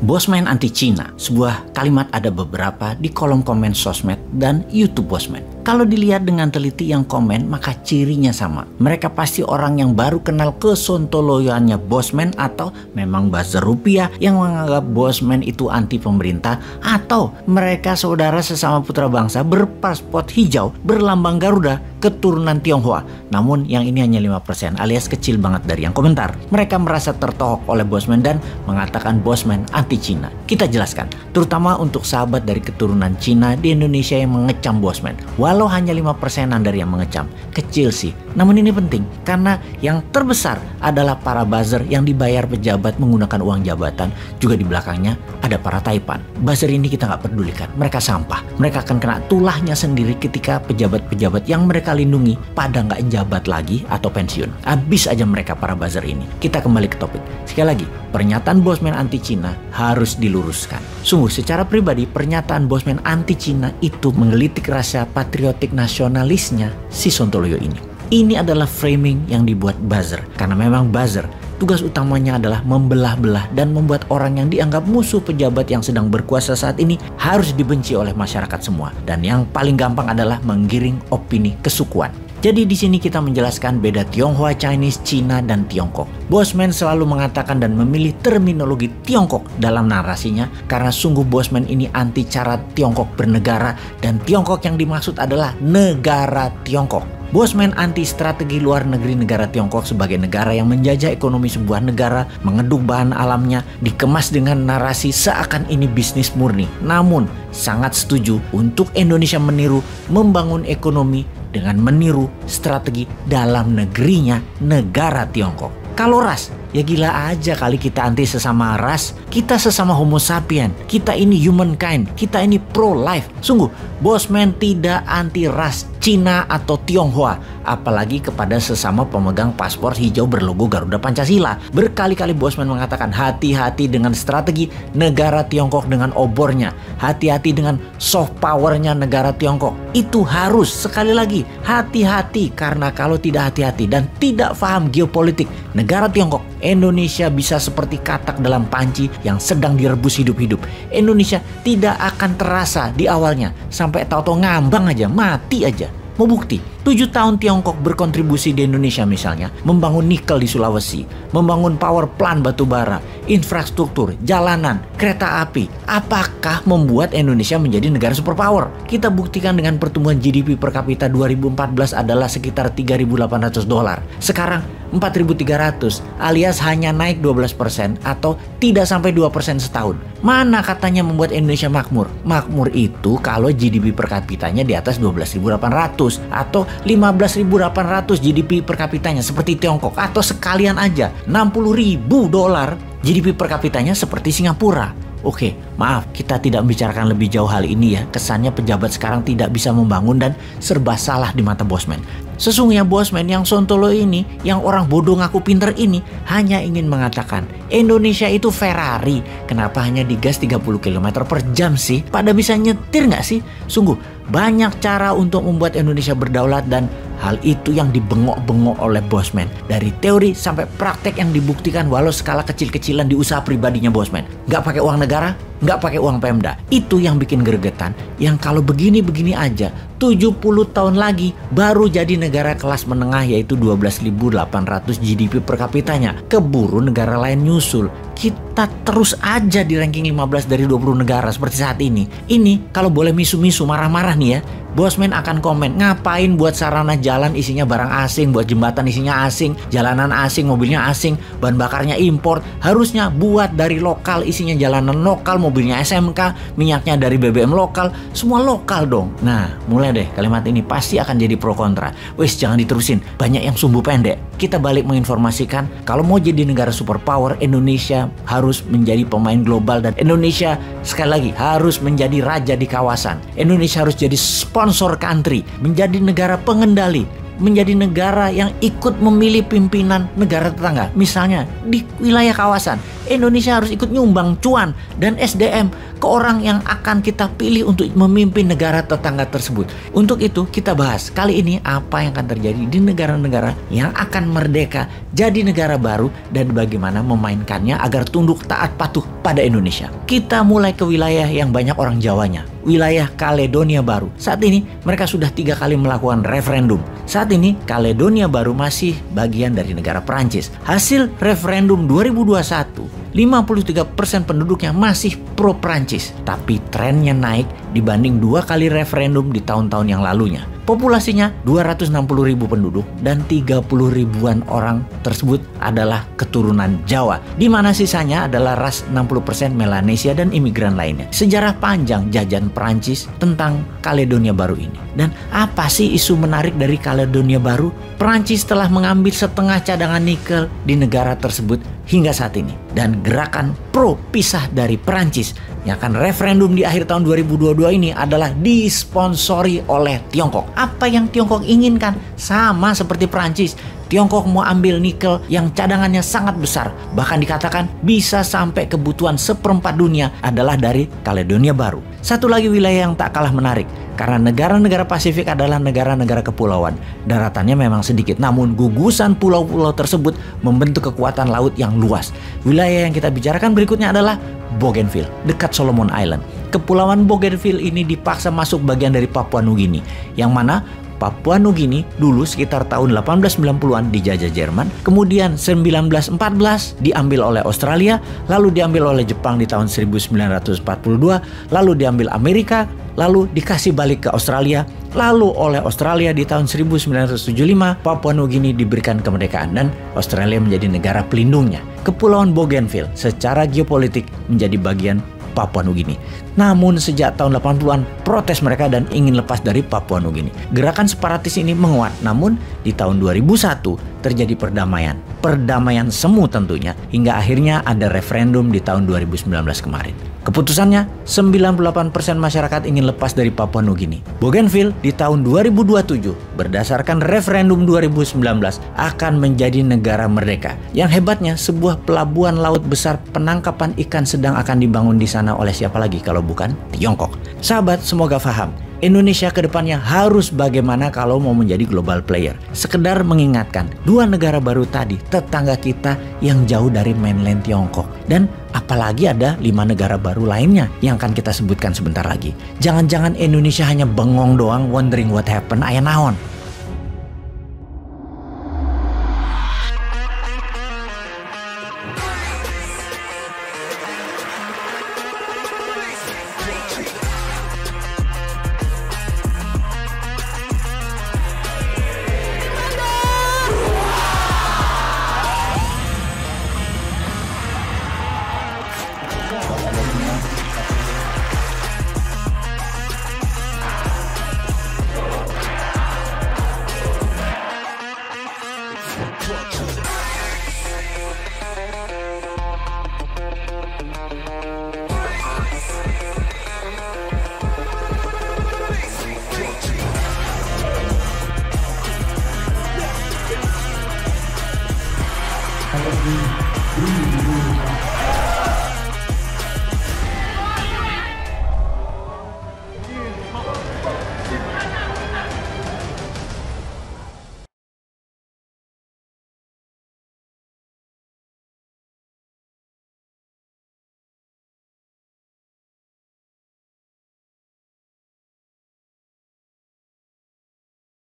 Bosman anti Cina, sebuah kalimat ada beberapa di kolom komen sosmed dan YouTube Bosman. Kalau dilihat dengan teliti yang komen, maka cirinya sama. Mereka pasti orang yang baru kenal kesontoloyoannya Bosman, atau memang buzzer rupiah yang menganggap Bosman itu anti pemerintah, atau mereka saudara sesama putra bangsa berpaspor hijau berlambang Garuda keturunan Tionghoa. Namun yang ini hanya 5% alias kecil banget dari yang komentar. Mereka merasa tertohok oleh Bosman dan mengatakan Bosman anti Cina. Kita jelaskan, terutama untuk sahabat dari keturunan Cina di Indonesia yang mengecam Bosman. Walau hanya 5%-an dari yang mengecam, kecil sih. Namun ini penting karena yang terbesar adalah para buzzer yang dibayar pejabat menggunakan uang jabatan. Juga di belakangnya ada para taipan. Buzzer ini kita nggak pedulikan, mereka sampah. Mereka akan kena tulahnya sendiri ketika pejabat-pejabat yang mereka lindungi pada nggak jabat lagi atau pensiun. Habis aja mereka para buzzer ini. Kita kembali ke topik. Sekali lagi, pernyataan Bosman anti Cina harus diluruskan. Sungguh secara pribadi pernyataan Bosman anti Cina itu menggelitik rasa patriotik nasionalisnya si Sontoloyo ini. Ini adalah framing yang dibuat buzzer, karena memang buzzer tugas utamanya adalah membelah-belah dan membuat orang yang dianggap musuh pejabat yang sedang berkuasa saat ini harus dibenci oleh masyarakat semua. Dan yang paling gampang adalah menggiring opini kesukuan. Jadi di sini kita menjelaskan beda Tionghoa, Chinese, Cina, dan Tiongkok. Bosman selalu mengatakan dan memilih terminologi Tiongkok dalam narasinya karena sungguh Bosman ini anti cara Tiongkok bernegara dan Tiongkok yang dimaksud adalah negara Tiongkok. Bosman anti strategi luar negeri negara Tiongkok sebagai negara yang menjajah ekonomi sebuah negara, mengeduk bahan alamnya, dikemas dengan narasi seakan ini bisnis murni. Namun sangat setuju untuk Indonesia meniru membangun ekonomi dengan meniru strategi dalam negerinya, negara Tiongkok. Kalau ras, ya gila aja kali kita anti sesama ras. Kita sesama homo sapien. Kita ini humankind. Kita ini pro-life. Sungguh, Bosman tidak anti ras Cina atau Tionghoa. Apalagi kepada sesama pemegang paspor hijau berlogo Garuda Pancasila. Berkali-kali Bosman mengatakan hati-hati dengan strategi negara Tiongkok dengan obornya. Hati-hati dengan soft powernya negara Tiongkok. Itu harus, sekali lagi, hati-hati. Karena kalau tidak hati-hati dan tidak paham geopolitik negara Tiongkok, Indonesia bisa seperti katak dalam panci yang sedang direbus hidup-hidup. Indonesia tidak akan terasa di awalnya, sampai tahu-tahu ngambang aja, mati aja. Mau bukti? 7 tahun Tiongkok berkontribusi di Indonesia misalnya, membangun nikel di Sulawesi, membangun power plant batubara, infrastruktur, jalanan, kereta api. Apakah membuat Indonesia menjadi negara superpower? Kita buktikan dengan pertumbuhan GDP per kapita 2014 adalah sekitar $3.800. Sekarang 4.300 alias hanya naik 12% atau tidak sampai 2% setahun. Mana katanya membuat Indonesia makmur? Makmur itu kalau GDP per kapitanya di atas 12.800 atau 15.800 GDP per kapitanya seperti Tiongkok, atau sekalian aja $60.000 GDP per kapitanya seperti Singapura. Oke, maaf kita tidak membicarakan lebih jauh hal ini ya. Kesannya pejabat sekarang tidak bisa membangun dan serba salah di mata Bosman. Sesungguhnya Bosman yang sontolo ini, yang orang bodoh ngaku pinter ini, hanya ingin mengatakan Indonesia itu Ferrari. Kenapa hanya digas 30 km per jam sih? Pada bisa nyetir nggak sih? Sungguh banyak cara untuk membuat Indonesia berdaulat dan hal itu yang dibengok-bengok oleh Bosman. Dari teori sampai praktek yang dibuktikan walau skala kecil-kecilan di usaha pribadinya Bosman. Nggak pakai uang negara, nggak pakai uang Pemda. Itu yang bikin gregetan. Yang kalau begini-begini aja, 70 tahun lagi baru jadi negara kelas menengah yaitu 12.800 GDP per kapitanya. Keburu negara lain nyusul. Kita terus aja di ranking 15 dari 20 negara seperti saat ini. Ini kalau boleh misu-misu marah-marah nih ya, Bosman akan komen, ngapain buat sarana jalan isinya barang asing, buat jembatan isinya asing, jalanan asing, mobilnya asing, bahan bakarnya impor. Harusnya buat dari lokal, isinya jalanan lokal, mobilnya SMK, minyaknya dari BBM lokal, semua lokal dong. Nah, mulai deh kalimat ini pasti akan jadi pro kontra. Wes jangan diterusin, banyak yang sumbu pendek. Kita balik menginformasikan, kalau mau jadi negara superpower, Indonesia harus menjadi pemain global dan Indonesia sekali lagi harus menjadi raja di kawasan. Indonesia harus jadi sponsor country, menjadi negara pengendali, menjadi negara yang ikut memilih pimpinan negara tetangga. Misalnya di wilayah kawasan, Indonesia harus ikut nyumbang cuan dan SDM ke orang yang akan kita pilih untuk memimpin negara tetangga tersebut. Untuk itu kita bahas kali ini apa yang akan terjadi di negara-negara yang akan merdeka jadi negara baru dan bagaimana memainkannya agar tunduk taat patuh pada Indonesia. Kita mulai ke wilayah yang banyak orang Jawanya, wilayah Kaledonia Baru. Saat ini mereka sudah 3 kali melakukan referendum. Saat ini Kaledonia Baru masih bagian dari negara Perancis. Hasil referendum 2021, 53% penduduknya masih pro Perancis. Tapi trennya naik dibanding 2 kali referendum di tahun-tahun yang lalunya. Populasinya 260.000 penduduk dan 30 ribuan orang tersebut adalah keturunan Jawa, di mana sisanya adalah ras 60% Melanesia dan imigran lainnya. Sejarah panjang jajahan Perancis tentang Kaledonia Baru ini. Dan apa sih isu menarik dari Kaledonia Baru? Perancis telah mengambil setengah cadangan nikel di negara tersebut hingga saat ini. Dan gerakan pro pisah dari Perancis yang akan referendum di akhir tahun 2022 ini adalah disponsori oleh Tiongkok. Apa yang Tiongkok inginkan sama seperti Perancis. Tiongkok mau ambil nikel yang cadangannya sangat besar. Bahkan dikatakan bisa sampai kebutuhan 1/4 dunia adalah dari Kaledonia Baru. Satu lagi wilayah yang tak kalah menarik. Karena negara-negara Pasifik adalah negara-negara kepulauan. Daratannya memang sedikit, namun gugusan pulau-pulau tersebut membentuk kekuatan laut yang luas. Wilayah yang kita bicarakan berikutnya adalah Bougainville, dekat Solomon Island. Kepulauan Bougainville ini dipaksa masuk bagian dari Papua Nugini, yang mana Papua Nugini dulu sekitar tahun 1890-an dijajah Jerman, kemudian 1914 diambil oleh Australia, lalu diambil oleh Jepang di tahun 1942, lalu diambil Amerika, lalu dikasih balik ke Australia, lalu oleh Australia di tahun 1975 Papua Nugini diberikan kemerdekaan dan Australia menjadi negara pelindungnya. Kepulauan Bougainville secara geopolitik menjadi bagian Papua Nugini. Namun sejak tahun 80-an protes mereka dan ingin lepas dari Papua Nugini. Gerakan separatis ini menguat, namun di tahun 2001 terjadi perdamaian. Perdamaian semu tentunya, hingga akhirnya ada referendum di tahun 2019 kemarin. Keputusannya, 98% masyarakat ingin lepas dari Papua Nugini. Bougainville di tahun 2027 berdasarkan referendum 2019 akan menjadi negara merdeka. Yang hebatnya, sebuah pelabuhan laut besar penangkapan ikan sedang akan dibangun di sana oleh siapa lagi kalau bukan Tiongkok. Sahabat, semoga paham. Indonesia ke depannya harus bagaimana kalau mau menjadi global player. Sekedar mengingatkan, 2 negara baru tadi tetangga kita yang jauh dari mainland Tiongkok. Dan apalagi ada 5 negara baru lainnya yang akan kita sebutkan sebentar lagi. Jangan-jangan Indonesia hanya bengong doang wondering what happened, aya naon.